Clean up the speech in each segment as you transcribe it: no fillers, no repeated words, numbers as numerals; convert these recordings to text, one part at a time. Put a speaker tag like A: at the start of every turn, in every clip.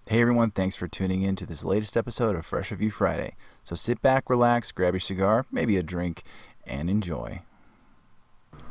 A: Hey everyone, thanks for tuning in to this latest episode of Fresh Review Friday. So sit back, relax, grab your cigar, maybe a drink, and enjoy.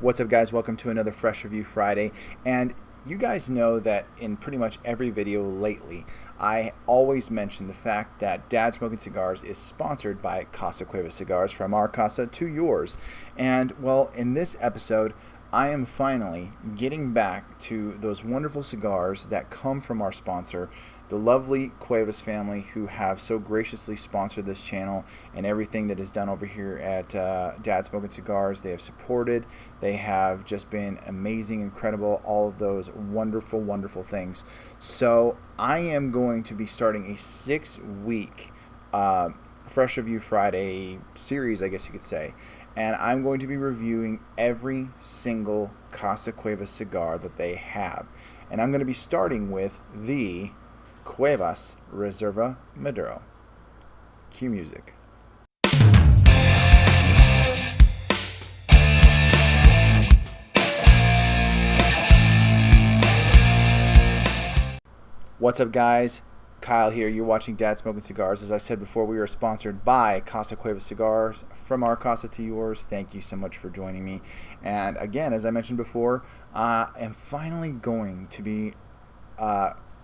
A: What's up guys, welcome to another Fresh Review Friday. And you guys know that in pretty much every video lately, I always mention the fact that Dads Smoking Cigars is sponsored by Casa Cuevas Cigars, from our casa to yours. And well, in this episode, I am finally getting back to those wonderful cigars that come from our sponsor, the lovely Cuevas family, who have so graciously sponsored this channel and everything that is done over here at Dads Smoking Cigars. They have supported, they have just been amazing, incredible, all of those wonderful, wonderful things. So I am going to be starting a 6-week Fresh Review Friday series, I guess you could say. And I'm going to be reviewing every single Casa Cuevas cigar that they have. And I'm going to be starting with the Cuevas Reserva Maduro. Cue music. What's up guys? Kyle here. You're watching Dads Smoking Cigars. As I said before, we are sponsored by Casa Cuevas Cigars, from our casa to yours. Thank you so much for joining me. And again, as I mentioned before, I am finally going to be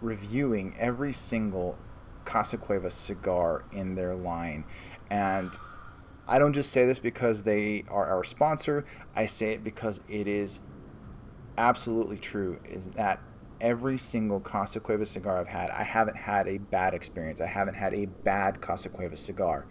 A: reviewing every single Casa Cuevas cigar in their line. And I don't just say this because they are our sponsor. I say it because it is absolutely true, is that every single Casa Cuevas cigar I've had, I haven't had a bad experience. I haven't had a bad Casa Cuevas cigar.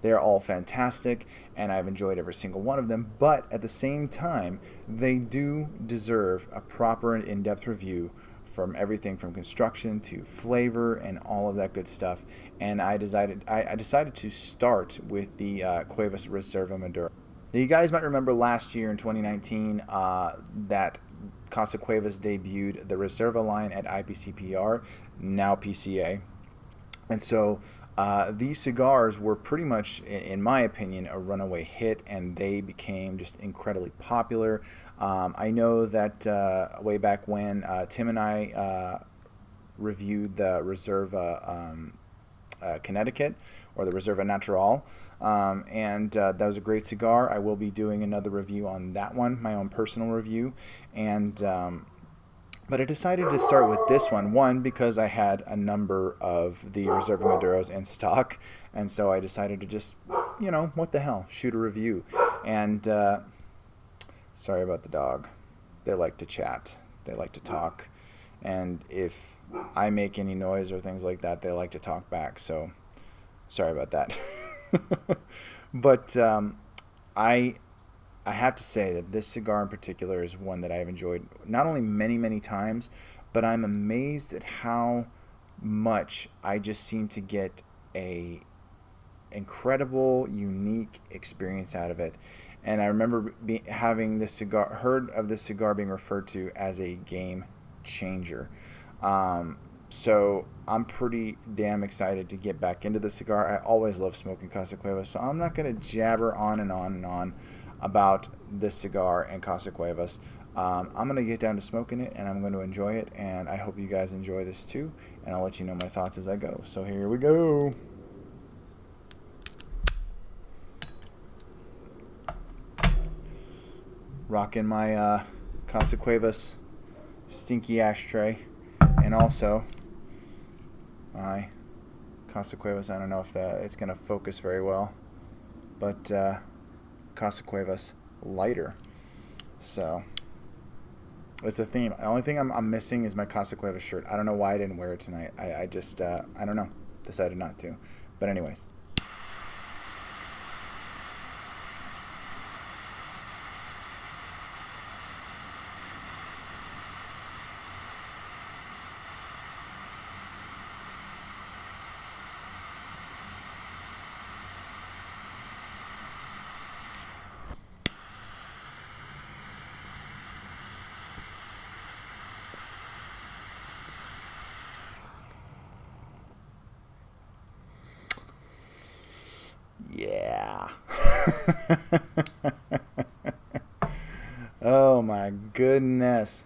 A: They're all fantastic, and I've enjoyed every single one of them, but at the same time, they do deserve a proper and in-depth review, from everything from construction to flavor and all of that good stuff. And I decided to start with the Cuevas Reserva Maduro. Now, you guys might remember last year in 2019 that Casa Cuevas debuted the Reserva line at IPCPR, now PCA. And so these cigars were pretty much, in my opinion, a runaway hit, and they became just incredibly popular. I know that way back when Tim and I reviewed the Reserva Connecticut, or the Reserva Natural, and that was a great cigar. I will be doing another review on that one, my own personal review, and but I decided to start with this one, because I had a number of the Reserva Maduros in stock, and so I decided to just, what the hell, shoot a review. And sorry about the dog. They like to chat. They like to talk. And if I make any noise or things like that, they like to talk back. So sorry about that. But I have to say that this cigar in particular is one that I've enjoyed not only many, many times, but I'm amazed at how much I just seem to get a incredible, unique experience out of it. And I remember having this cigar, heard of this cigar being referred to as a game changer. So I'm pretty damn excited to get back into the cigar. I always love smoking Casa Cuevas, so I'm not going to jabber on and on and on about this cigar and Casa Cuevas. I'm going to get down to smoking it, and I'm going to enjoy it, and I hope you guys enjoy this too, and I'll let you know my thoughts as I go. So here we go. Rocking my Casa Cuevas stinky ashtray, and also my Casa Cuevas, I don't know if it's going to focus very well, but Casa Cuevas lighter. So it's a theme. The only thing I'm missing is my Casa Cuevas shirt. I don't know why I didn't wear it tonight. I just I don't know, decided not to. But anyways, yeah. Oh my goodness.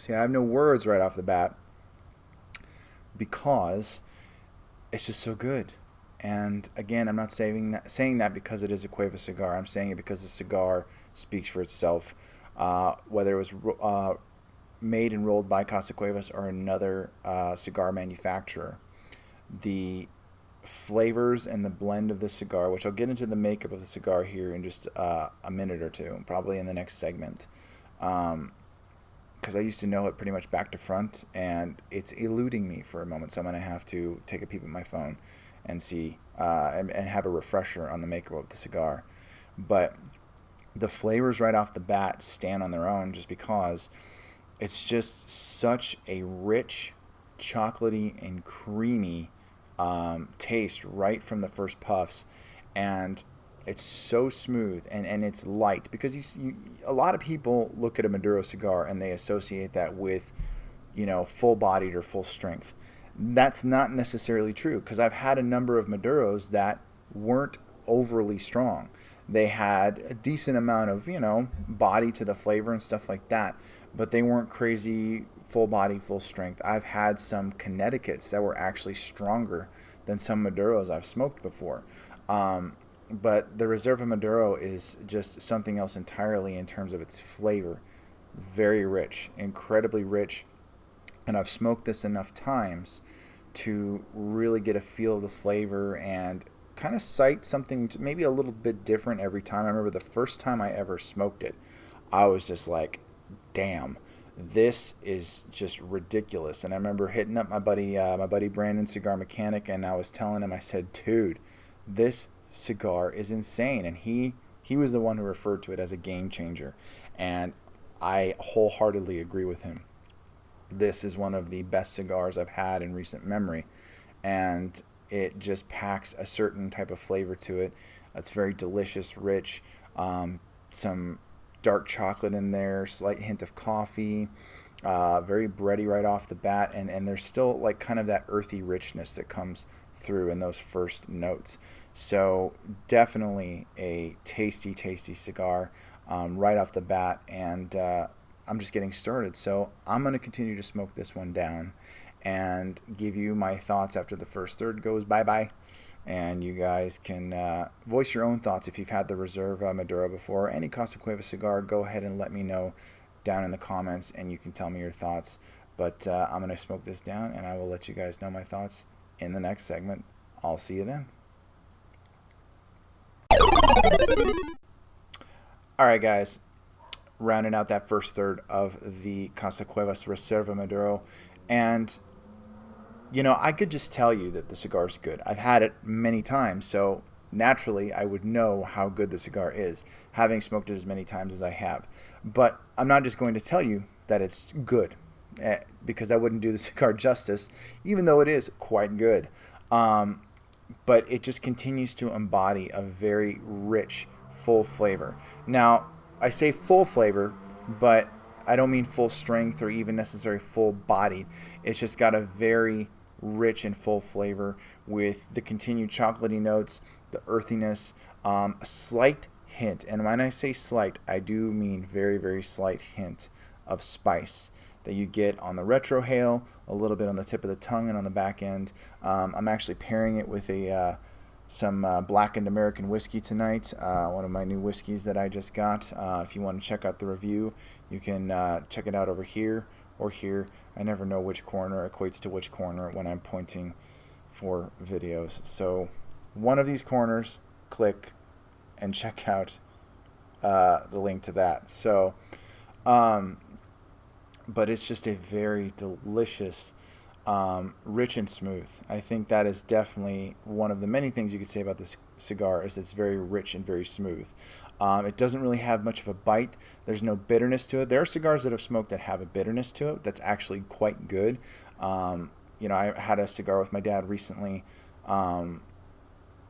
A: See, I have no words right off the bat because it's just so good. And again, I'm not saying that because it is a Cuevas cigar. I'm saying it because the cigar speaks for itself. Whether it was made and rolled by Casa Cuevas or another cigar manufacturer, the flavors and the blend of the cigar, which I'll get into the makeup of the cigar here in just a minute or two, probably in the next segment. Because I used to know it pretty much back to front, and it's eluding me for a moment, so I'm going to have to take a peep at my phone and see and have a refresher on the makeup of the cigar. But the flavors right off the bat stand on their own just because it's just such a rich, chocolatey, and creamy taste right from the first puffs, and it's so smooth and it's light because a lot of people look at a Maduro cigar and they associate that with, full bodied or full strength. That's not necessarily true because I've had a number of Maduros that weren't overly strong. They had a decent amount of, body to the flavor and stuff like that, but they weren't crazy full body, full strength. I've had some Connecticut's that were actually stronger than some Maduros I've smoked before. But the Reserva Maduro is just something else entirely in terms of its flavor. Very rich, incredibly rich. And I've smoked this enough times to really get a feel of the flavor and kind of sight something maybe a little bit different every time. I remember the first time I ever smoked it, I was just like, damn, this is just ridiculous. And I remember hitting up my buddy Brandon, cigar mechanic, and I was telling him, I said, dude, this cigar is insane. And he was the one who referred to it as a game changer, and I wholeheartedly agree with him. This is one of the best cigars I've had in recent memory, and it just packs a certain type of flavor to it. It's very delicious, rich, some dark chocolate in there, slight hint of coffee, very bready right off the bat, and there's still like kind of that earthy richness that comes through in those first notes. So definitely a tasty, tasty cigar right off the bat, and I'm just getting started. So I'm going to continue to smoke this one down and give you my thoughts after the first third goes bye-bye. And you guys can voice your own thoughts. If you've had the Reserva Maduro before or any Casa Cuevas cigar, go ahead and let me know down in the comments, and you can tell me your thoughts. But I'm going to smoke this down, and I will let you guys know my thoughts in the next segment. I'll see you then. All right, guys. Rounding out that first third of the Casa Cuevas Reserva Maduro. And I could just tell you that the cigar is good. I've had it many times, so naturally I would know how good the cigar is, having smoked it as many times as I have. But I'm not just going to tell you that it's good, because I wouldn't do the cigar justice, even though it is quite good. But it just continues to embody a very rich, full flavor. Now, I say full flavor, but I don't mean full strength or even necessarily full bodied. It's just got a very rich and full flavor with the continued chocolatey notes, the earthiness, a slight hint, and when I say slight, I do mean very, very slight hint of spice that you get on the retrohale, a little bit on the tip of the tongue and on the back end. I'm actually pairing it with some blackened American whiskey tonight, one of my new whiskeys that I just got. If you want to check out the review, you can check it out over here or here. I never know which corner equates to which corner when I'm pointing for videos. So one of these corners, click and check out the link to that. So, but it's just a very delicious, rich and smooth. I think that is definitely one of the many things you could say about this cigar, is it's very rich and very smooth. It doesn't really have much of a bite. There's no bitterness to it. There are cigars that I've smoked that have a bitterness to it that's actually quite good. I had a cigar with my dad recently, and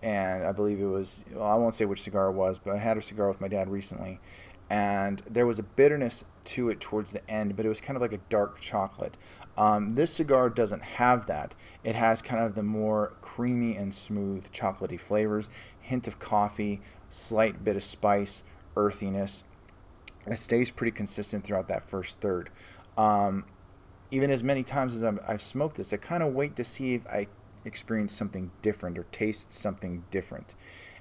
A: I believe it was, well, I won't say which cigar it was, but I had a cigar with my dad recently, and there was a bitterness to it towards the end, but it was kind of like a dark chocolate. This cigar doesn't have that. It has kind of the more creamy and smooth chocolatey flavors, hint of coffee, slight bit of spice, earthiness. And it stays pretty consistent throughout that first third. Even as many times as I've smoked this, I kind of wait to see if I experience something different or taste something different.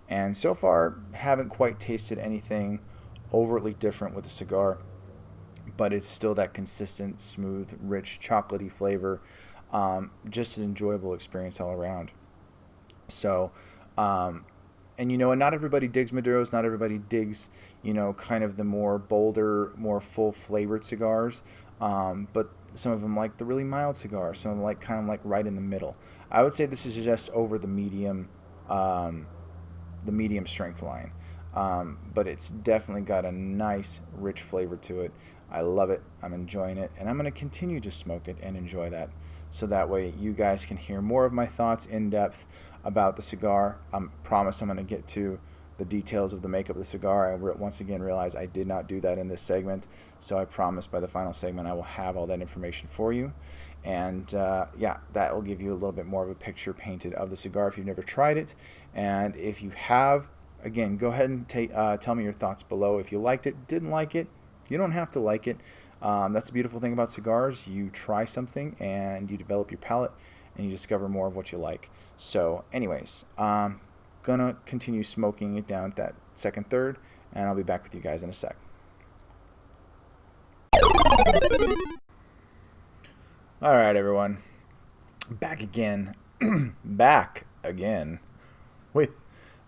A: And so far, haven't quite tasted anything overtly different with the cigar, but it's still that consistent, smooth, rich, chocolatey flavor. Just an enjoyable experience all around. So, um, and not everybody digs Maduros. Not everybody digs, kind of the more bolder, more full flavored cigars. But some of them like the really mild cigars. Some of them like kind of like right in the middle. I would say this is just over um, the medium strength line. But it's definitely got a nice, rich flavor to it. I love it. I'm enjoying it, and I'm going to continue to smoke it and enjoy that. So that way, you guys can hear more of my thoughts in depth about the cigar. I promise I'm going to get to the details of the makeup of the cigar. I once again realize I did not do that in this segment, so I promise by the final segment I will have all that information for you. And yeah, that will give you a little bit more of a picture painted of the cigar if you've never tried it. And if you have, again, go ahead and tell me your thoughts below. If you liked it, didn't like it, you don't have to like it. That's the beautiful thing about cigars. You try something and you develop your palate and you discover more of what you like. So anyways, gonna continue smoking it down at that second third, and I'll be back with you guys in a sec. All right, everyone, back again, back again with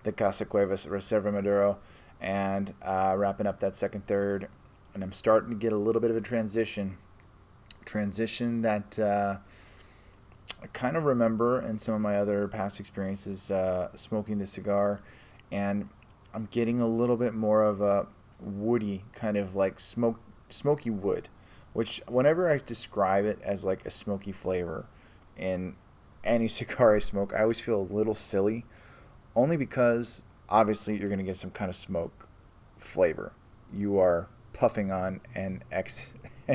A: the Casa Cuevas Reserva Maduro, and wrapping up that second third, and I'm starting to get a little bit of a transition that I kind of remember in some of my other past experiences smoking this cigar, and I'm getting a little bit more of a woody kind of like smoky wood, which whenever I describe it as like a smoky flavor in any cigar I smoke, I always feel a little silly, only because obviously you're going to get some kind of smoke flavor. You are puffing on and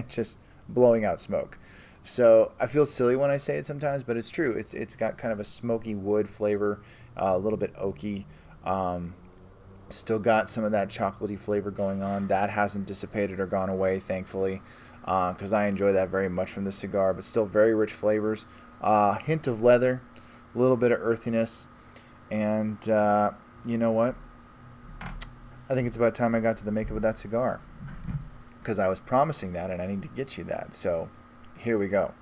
A: just blowing out smoke. So I feel silly when I say it sometimes, but it's true. It's got kind of a smoky wood flavor, a little bit oaky. Still got some of that chocolatey flavor going on. That hasn't dissipated or gone away, thankfully, because I enjoy that very much from the cigar. But still very rich flavors. Hint of leather, a little bit of earthiness, and you know what? I think it's about time I got to the makeup of that cigar, because I was promising that, and I need to get you that. So here we go.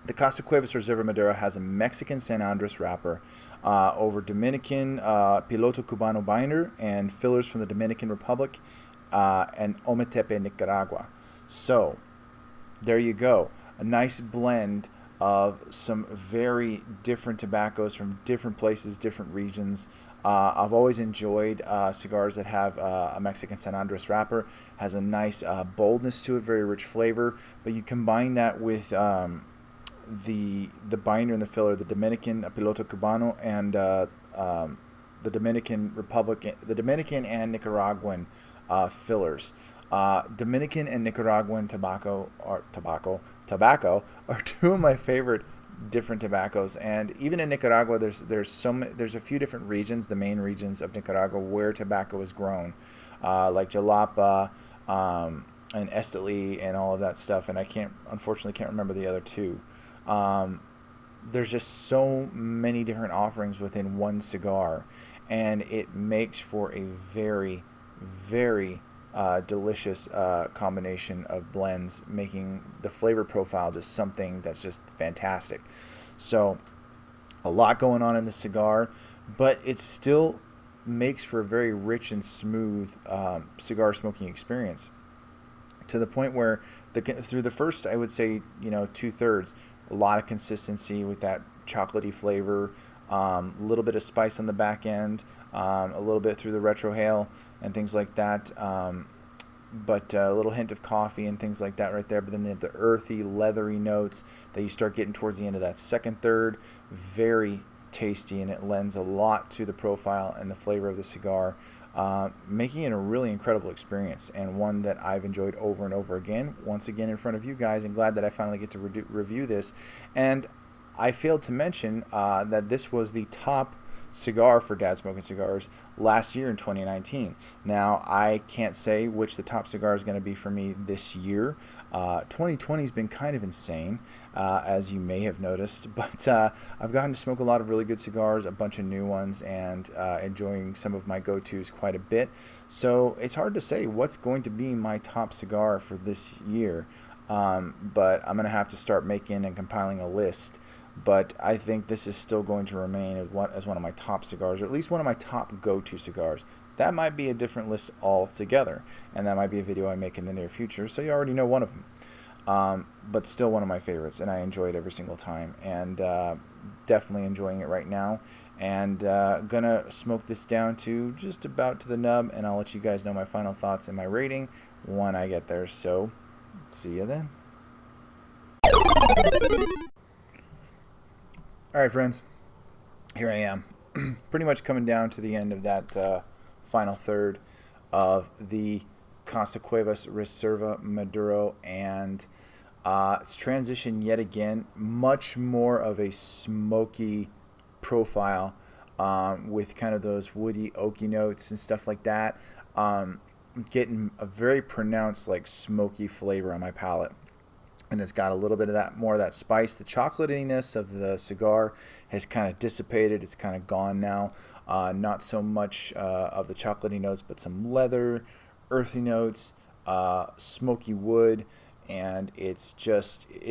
A: The Casa Cuevas Reserva Maduro has a Mexican San Andres wrapper over Dominican Piloto Cubano binder and fillers from the Dominican Republic and Ometepe, Nicaragua. So there you go. A nice blend of some very different tobaccos from different places, different regions. I've always enjoyed cigars that have a Mexican San Andres wrapper. Has a nice boldness to it, very rich flavor. But you combine that with the binder and the filler, the Dominican Piloto Cubano, and the Dominican Republic, the Dominican and Nicaraguan fillers. Dominican and Nicaraguan tobacco are two of my favorite different tobaccos, and even in Nicaragua, there's a few different regions, the main regions of Nicaragua where tobacco is grown, like Jalapa and Esteli and all of that stuff, and I unfortunately can't remember the other two. There's just so many different offerings within one cigar, and it makes for a very, very delicious combination of blends, making the flavor profile just something that's just fantastic. So a lot going on in the cigar, but it still makes for a very rich and smooth cigar smoking experience, to the point where through the first, I would say, 2/3, a lot of consistency with that chocolatey flavor, a little bit of spice on the back end, a little bit through the retrohale and things like that, but a little hint of coffee and things like that right there. But then the earthy, leathery notes that you start getting towards the end of that second third, very tasty, and it lends a lot to the profile and the flavor of the cigar, making it a really incredible experience, and one that I've enjoyed over and over again, once again in front of you guys, and glad that I finally get to review this. And I failed to mention that this was the top cigar for Dads Smoking Cigars last year in 2019. Now, I can't say which the top cigar is going to be for me this year. 2020 has been kind of insane, as you may have noticed, but I've gotten to smoke a lot of really good cigars, a bunch of new ones, and enjoying some of my go-tos quite a bit. So it's hard to say what's going to be my top cigar for this year, but I'm going to have to start making and compiling a list. But I think this is still going to remain as one of my top cigars, or at least one of my top go-to cigars. That might be a different list altogether, and that might be a video I make in the near future, so you already know one of them. But still one of my favorites, and I enjoy it every single time, and definitely enjoying it right now. And gonna smoke this down to just about to the nub, and I'll let you guys know my final thoughts and my rating when I get there. So, see you then. Alright friends, here I am, pretty much coming down to the end of that final third of the Casa Cuevas Reserva Maduro, and it's transition yet again, much more of a smoky profile, with kind of those woody, oaky notes and stuff like that. Getting a very pronounced like smoky flavor on my palate. And it's got a little bit of that, more of that spice. The chocolatiness of the cigar has kind of dissipated. It's kind of gone now. Not so much of the chocolatey notes, but some leather, earthy notes, smoky wood, and it's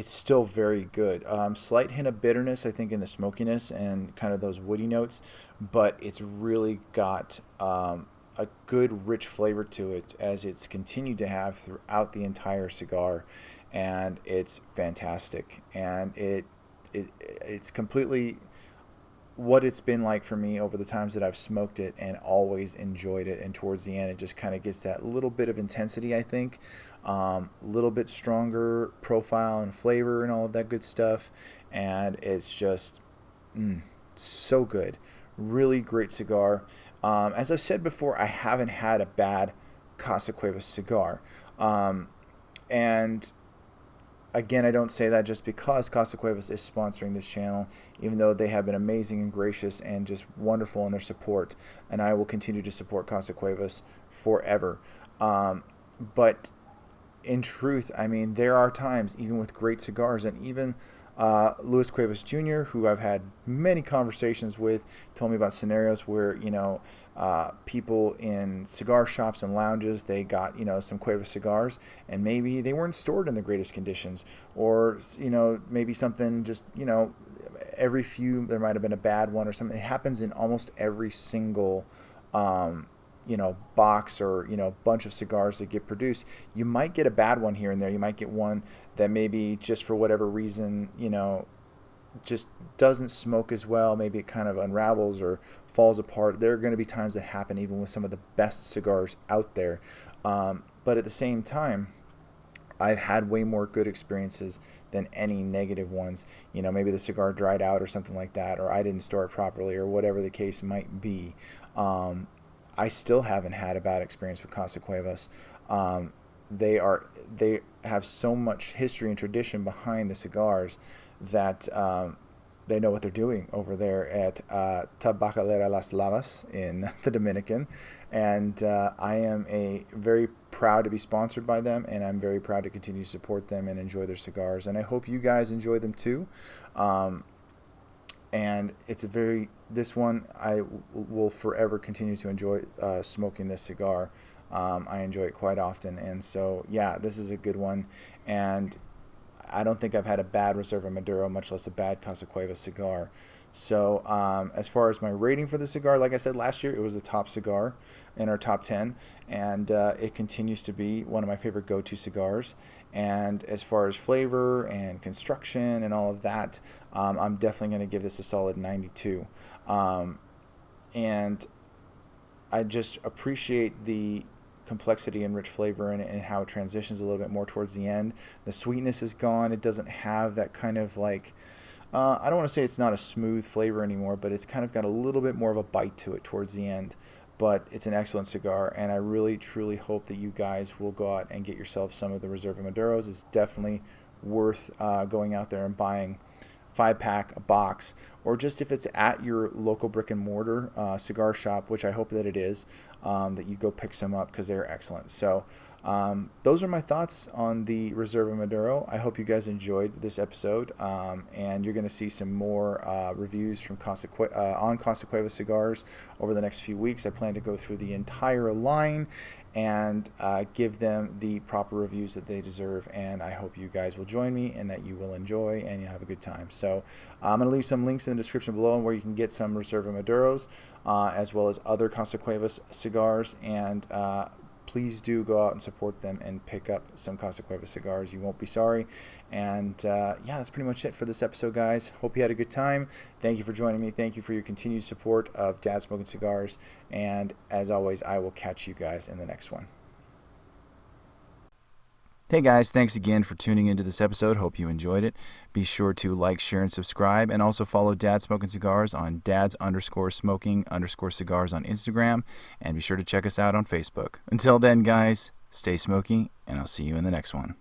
A: still very good. Slight hint of bitterness, I think, in the smokiness and kind of those woody notes, but it's really got a good, rich flavor to it, as it's continued to have throughout the entire cigar. And it's fantastic, and it's completely what it's been like for me over the times that I've smoked it, and always enjoyed it. And towards the end, it just kind of gets that little bit of intensity, I think, a little bit stronger profile and flavor and all of that good stuff, and it's just so good. Really great cigar. As I've said before, I haven't had a bad Casa Cuevas cigar, and again, I don't say that just because Casa Cuevas is sponsoring this channel, even though they have been amazing and gracious and just wonderful in their support, and I will continue to support Casa Cuevas forever. But in truth, I mean, there are times, even with great cigars, and even Luis Cuevas Jr., who I've had many conversations with, told me about scenarios where, people in cigar shops and lounges, they got, some Cuevas cigars, and maybe they weren't stored in the greatest conditions, or, maybe something just, every few, there might have been a bad one or something. It happens in almost every single, box or, bunch of cigars that get produced. You might get a bad one here and there. You might get one that maybe just for whatever reason, just doesn't smoke as well. Maybe it kind of unravels or falls apart. There are going to be times that happen even with some of the best cigars out there. But at the same time, I've had way more good experiences than any negative ones. Maybe the cigar dried out or something like that, or I didn't store it properly, or whatever the case might be. I still haven't had a bad experience with Casa Cuevas. They have so much history and tradition behind the cigars that they know what they're doing over there at Tabacalera Las Lavas in the Dominican, and I am very proud to be sponsored by them, and I'm very proud to continue to support them and enjoy their cigars, and I hope you guys enjoy them too. And this one I will forever continue to enjoy smoking this cigar. I enjoy it quite often, and so yeah, this is a good one, and I don't think I've had a bad Reserva Maduro, much less a bad Casa Cuevas cigar. So as far as my rating for the cigar, like I said last year, it was the top cigar in our top 10, and it continues to be one of my favorite go-to cigars. And as far as flavor and construction and all of that, I'm definitely going to give this a solid 92. And I just appreciate the complexity and rich flavor in it, and how it transitions a little bit more towards the end. The sweetness is gone. It doesn't have that kind of like, I don't want to say it's not a smooth flavor anymore, but it's kind of got a little bit more of a bite to it towards the end. But it's an excellent cigar, and I really truly hope that you guys will go out and get yourself some of the Reserva Maduros. It's definitely worth going out there and buying 5-pack, a box, or just if it's at your local brick and mortar cigar shop, which I hope that it is, that you go pick some up because they're excellent. So those are my thoughts on the Reserva Maduro. I hope you guys enjoyed this episode, and you're going to see some more reviews from Casa Cuevas cigars over the next few weeks. I plan to go through the entire line and give them the proper reviews that they deserve, and I hope you guys will join me and that you will enjoy and you'll have a good time. So I'm going to leave some links in the description below where you can get some Reserva Maduros as well as other Casa Cuevas cigars, and please do go out and support them and pick up some Casa Cuevas cigars. You won't be sorry. And yeah, that's pretty much it for this episode, guys. Hope you had a good time. Thank you for joining me. Thank you for your continued support of Dads Smoking Cigars. And as always, I will catch you guys in the next one. Hey guys, thanks again for tuning into this episode. Hope you enjoyed it. Be sure to like, share, and subscribe, and also follow Dads Smoking Cigars on dads_smoking_cigars on Instagram, and be sure to check us out on Facebook. Until then, guys, stay smoky, and I'll see you in the next one.